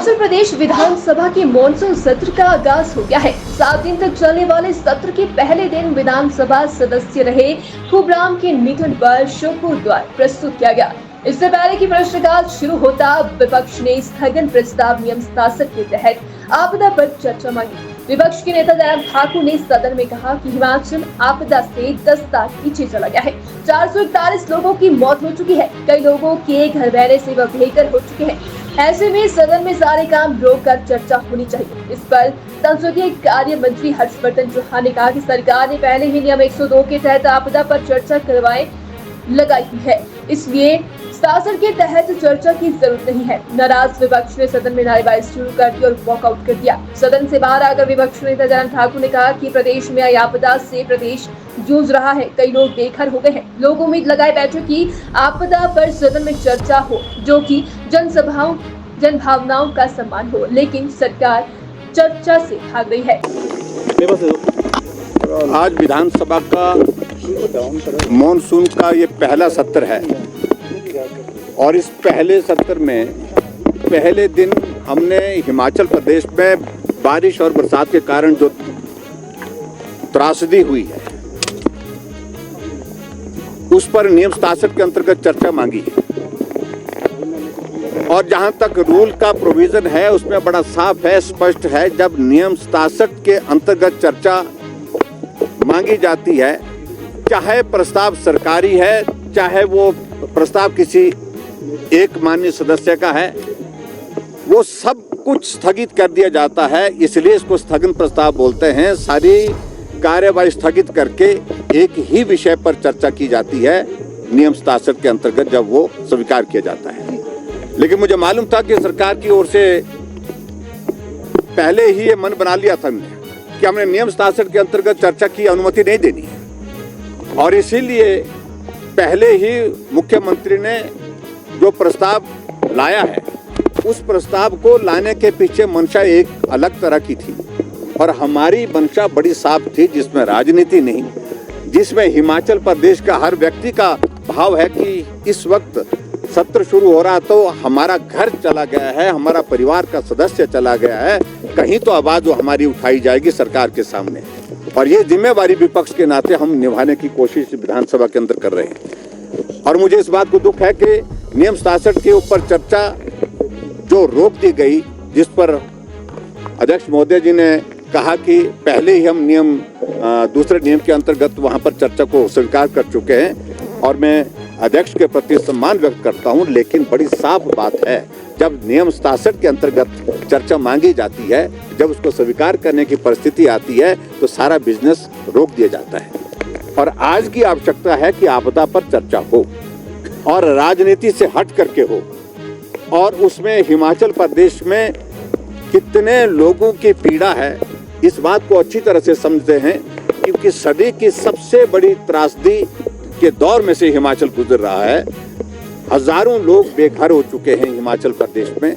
हिमाचल प्रदेश विधानसभा के मॉनसून सत्र का आगाज हो गया है। 7 दिन तक चलने वाले सत्र के पहले दिन विधानसभा सदस्य रहे खूबराम के निधन पर शोकोद्गार प्रस्तुत किया गया। इससे पहले कि प्रश्नकाल शुरू होता, विपक्ष ने स्थगन प्रस्ताव नियम 67 के तहत आपदा पर चर्चा मांगी। विपक्ष के नेता जयराम ठाकुर ने सदन में कहा कि हिमाचल आपदा से 10 साल पीछे चला गया है। 441 लोगों की मौत हो चुकी है, कई लोगों के घर बहने से व बेघर हो चुके हैं। ऐसे में सदन में सारे काम रोककर चर्चा होनी चाहिए। इस पर संसदीय कार्य मंत्री हर्षवर्धन चौहान ने कहा कि सरकार ने पहले ही नियम 102 के तहत आपदा पर चर्चा करवाए लगाई हुई है, इसलिए शासन के तहत चर्चा की जरूरत नहीं है। नाराज विपक्ष ने सदन में नारेबाजी शुरू कर दी और वॉकआउट कर दिया। सदन से बाहर आकर विपक्ष नेता जयराम ठाकुर ने कहा कि प्रदेश में आई आपदा से प्रदेश जूझ रहा है, कई लोग बेघर हो गए हैं। लोग उम्मीद लगाए बैठे कि आपदा पर सदन में चर्चा हो, जो कि जन भावनाओं का सम्मान हो, लेकिन सरकार चर्चा से भाग रही है। आज विधानसभा का मॉनसून का ये पहला सत्र है और इस पहले सत्र में पहले दिन हमने हिमाचल प्रदेश में बारिश और बरसात के कारण जो त्रासदी हुई है उस पर नियम 67 के अंतर्गत चर्चा मांगी है। और जहां तक रूल का प्रोविजन है उसमें बड़ा साफ है, स्पष्ट है, जब नियम 67 के अंतर्गत चर्चा मांगी जाती है, चाहे प्रस्ताव सरकारी है, चाहे वो प्रस्ताव किसी एक माननीय सदस्य का है, वो सब कुछ स्थगित कर दिया जाता है। इसलिए इसको स्थगन प्रस्ताव बोलते हैं। सारी कार्यवाही स्थगित करके एक ही विषय पर चर्चा की जाती है नियम 67 के अंतर्गत, जब वो स्वीकार किया जाता है। लेकिन मुझे मालूम था कि सरकार की ओर से पहले ही ये मन बना लिया था कि हमने नियम 67 के अंतर्गत चर्चा की अनुमति नहीं देनी है, और इसीलिए पहले ही मुख्यमंत्री ने जो प्रस्ताव लाया है उस प्रस्ताव को लाने के पीछे मंशा एक अलग तरह की थी और हमारी मंशा बड़ी साफ थी, जिसमें राजनीति नहीं, जिसमें हिमाचल प्रदेश का हर व्यक्ति का भाव है कि इस वक्त सत्र शुरू हो रहा तो हमारा घर चला गया है, हमारा परिवार का सदस्य चला गया है, कहीं तो आवाज वो हमारी उठाई जाएगी सरकार के सामने, और ये जिम्मेवारी विपक्ष के नाते हम निभाने की कोशिश विधानसभा के अंदर कर रहे हैं। और मुझे इस बात को दुख है कि नियम 67 के ऊपर चर्चा जो रोक दी गई, जिस पर अध्यक्ष महोदय जी ने कहा कि पहले ही हम दूसरे नियम के अंतर्गत वहां पर चर्चा को स्वीकार कर चुके हैं, और मैं अध्यक्ष के प्रति सम्मान व्यक्त करता हूं। लेकिन बड़ी साफ बात है, जब नियम 67 के अंतर्गत चर्चा मांगी जाती है, जब उसको स्वीकार करने की परिस्थिति आती है तो सारा बिजनेस रोक दिया जाता है। और आज की आवश्यकता है कि आपदा पर चर्चा हो और राजनीति से हट करके हो, और उसमें हिमाचल प्रदेश में कितने लोगों की पीड़ा है इस बात को अच्छी तरह से समझते हैं, क्योंकि सदी की सबसे बड़ी त्रासदी के दौर में से हिमाचल गुजर रहा है। हजारों लोग बेघर हो चुके हैं हिमाचल प्रदेश में,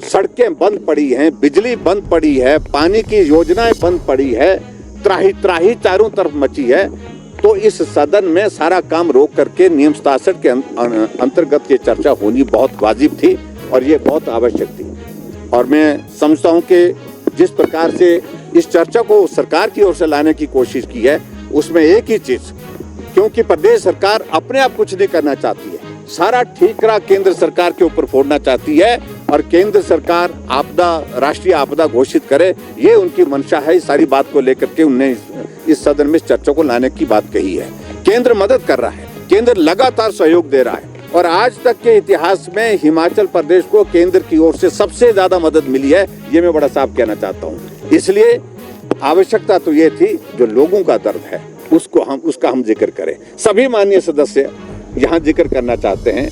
सड़कें बंद पड़ी हैं, बिजली बंद पड़ी है, पानी की योजनाएं बंद पड़ी है, त्राही त्राही चारों तरफ मची है। तो इस सदन में सारा काम रोक करके नियम 67 के अंतर्गत ये चर्चा होनी बहुत वाजिब थी और ये बहुत आवश्यक थी। और मैं समझता हूँ कि जिस प्रकार से इस चर्चा को सरकार की ओर से लाने की कोशिश की है, उसमें एक ही चीज, क्योंकि प्रदेश सरकार अपने आप कुछ नहीं करना चाहती है, सारा ठीकरा केंद्र सरकार के ऊपर फोड़ना चाहती है और केंद्र सरकार राष्ट्रीय आपदा घोषित करे, ये उनकी मंशा है। इस सारी बात को लेकर के उन्होंने इस सदन में चर्चा को लाने की बात कही है। केंद्र मदद कर रहा है, केंद्र लगातार सहयोग दे रहा है, और आज तक के इतिहास में हिमाचल प्रदेश को केंद्र की ओर से सबसे ज्यादा मदद मिली है, ये मैं बड़ा साफ कहना चाहता हूँ। इसलिए आवश्यकता तो ये थी, जो लोगों का दर्द है उसका हम जिक्र करें। सभी माननीय सदस्य यहाँ जिक्र करना चाहते हैं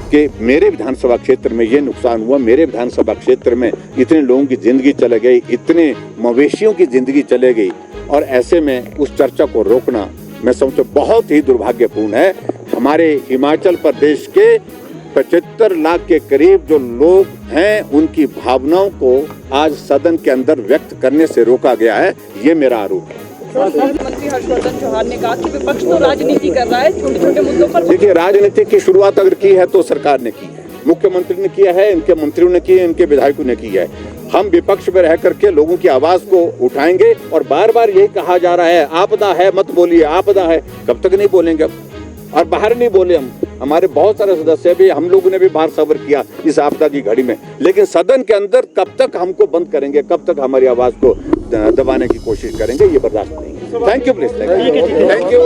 कि मेरे विधानसभा क्षेत्र में ये नुकसान हुआ, मेरे विधानसभा क्षेत्र में इतने लोगों की जिंदगी चले गई, इतने मवेशियों की जिंदगी चले गई, और ऐसे में उस चर्चा को रोकना मैं समझता बहुत ही दुर्भाग्यपूर्ण है। हमारे हिमाचल प्रदेश के 75 लाख के करीब जो लोग हैं, उनकी भावनाओं को आज सदन के अंदर व्यक्त करने से रोका गया है, ये मेरा आरोप है। मंत्री हर्षवर्धन चौहान ने कहा कि विपक्ष तो राजनीति कर रहा है छोटे छोटे मुद्दों पर। देखिए, राजनीति की शुरुआत अगर की है तो सरकार ने की है, मुख्यमंत्री ने किया है, इनके मंत्रियों ने किया है, इनके विधायकों ने किया है। हम विपक्ष में रह करके लोगों की आवाज को उठाएंगे और बार बार यही कहा जा रहा है आपदा है मत बोलिए, आपदा है, कब तक नहीं बोलेंगे अब? और बाहर नहीं बोले हम, हमारे बहुत सारे सदस्य भी, हम लोगों ने भी बाहर सब्र किया इस आपदा की घड़ी में, लेकिन सदन के अंदर कब तक हमको बंद करेंगे, कब तक हमारी आवाज को दबाने की कोशिश करेंगे, ये बर्दाश्त नहीं है। Thank you please, thank you.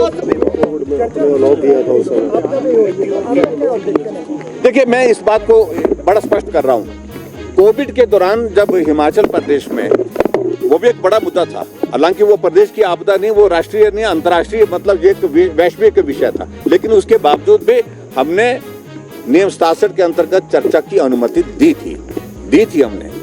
देखिए, मैं इस बात को बड़ा स्पष्ट कर रहा हूँ, कोविड के दौरान जब हिमाचल प्रदेश में, वो भी एक बड़ा मुद्दा था, हालांकि वो प्रदेश की आपदा नहीं, वो राष्ट्रीय नहीं, अंतर्राष्ट्रीय, मतलब ये एक वैश्विक विषय था, लेकिन उसके बावजूद भी हमने नियम 67 के अंतर्गत चर्चा की अनुमति दी थी हमने।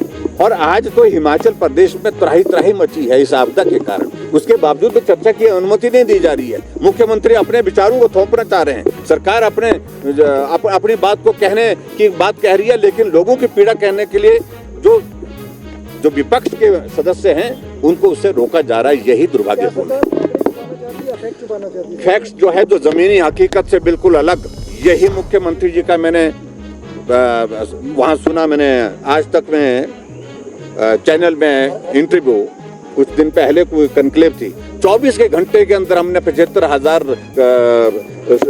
और आज तो हिमाचल प्रदेश में त्राही त्राही मची है इस आपदा के कारण, उसके बावजूद भी चर्चा की अनुमति नहीं दी जा रही है। मुख्यमंत्री अपने विचारों को थोपना चाह रहे हैं, सरकार अपनी बात को कहने की बात कह रही है, लेकिन लोगों की पीड़ा कहने के लिए जो विपक्ष के सदस्य हैं उनको उससे रोका जा रहा है, यही दुर्भाग्यपूर्ण है। फैक्ट्स जो है, जो जमीनी हकीकत से बिल्कुल अलग, यही मुख्यमंत्री जी का मैंने वहां सुना, मैंने आज तक में चैनल में इंटरव्यू कुछ दिन पहले कोई कनक्लेव थी, 24 के घंटे के अंदर हमने 75,000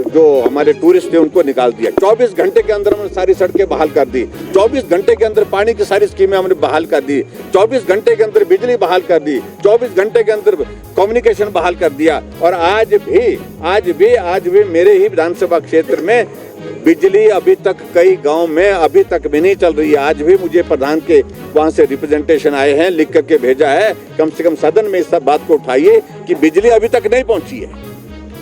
जो हमारे टूरिस्ट थे उनको निकाल दिया, 24 घंटे के अंदर हमने सारी सड़कें बहाल कर दी, 24 घंटे के अंदर पानी की सारी स्कीमें हमने बहाल कर दी, 24 घंटे के अंदर बिजली बहाल कर दी, 24 घंटे के अंदर कम्युनिकेशन बहाल कर दिया। और आज भी मेरे ही विधानसभा क्षेत्र में बिजली अभी तक कई गांव में अभी तक भी नहीं चल रही है। आज भी मुझे प्रधान के वहां से रिप्रेजेंटेशन आए हैं, लिख करके भेजा है, कम से कम सदन में इस सब बात को उठाइए कि बिजली अभी तक नहीं पहुंची है।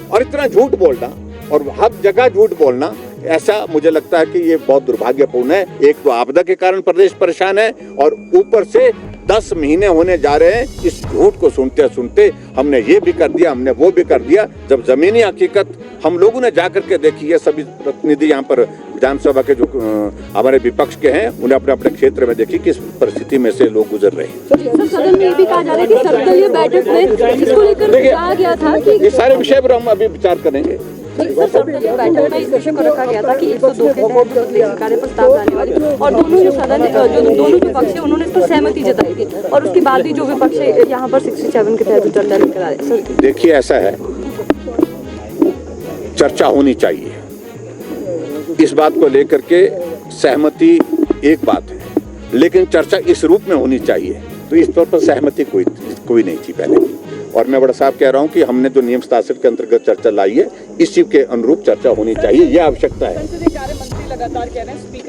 और इतना झूठ बोलना और हर जगह झूठ बोलना, ऐसा मुझे लगता है कि ये बहुत दुर्भाग्यपूर्ण है। एक तो आपदा के कारण प्रदेश परेशान है और ऊपर से 10 महीने होने जा रहे हैं इस झूठ को सुनते सुनते, हमने ये भी कर दिया, हमने वो भी कर दिया, जब जमीनी हकीकत हम लोगों ने जाकर के देखी है। सभी प्रतिनिधि यहाँ पर विधानसभा के जो हमारे विपक्ष के हैं, उन्हें अपने अपने क्षेत्र में देखी किस परिस्थिति में से लोग गुजर रहे हैं। सदन में भी कहा जा रहा है कि सर्वदलीय बैठक में इसको लेकर कहा गया था कि इस सारे विषय पर हम अभी विचार करेंगे। सर्वदलीय बैठक में इस विषय को रखा गया था कि 102 के तहत कार्य प्रस्ताव लाने वाली, और दोनों जो पक्ष है उन्होंने इस पर सहमति जताई थी, और उसके बाद भी जो विपक्ष है यहाँ पर 67 के तहत चर्चा लेकर आए। देखिए, ऐसा है, चर्चा होनी चाहिए, इस बात को लेकर के सहमति एक बात है, लेकिन चर्चा इस रूप में होनी चाहिए, तो इस तौर पर सहमति कोई नहीं थी पहले। और मैं बड़ा साफ कह रहा हूं कि हमने जो नियम 67 के अंतर्गत चर्चा लाई है, इसी के अनुरूप चर्चा होनी चाहिए, यह आवश्यकता है। संसदीय कार्य मंत्री लगातार कह रहे हैं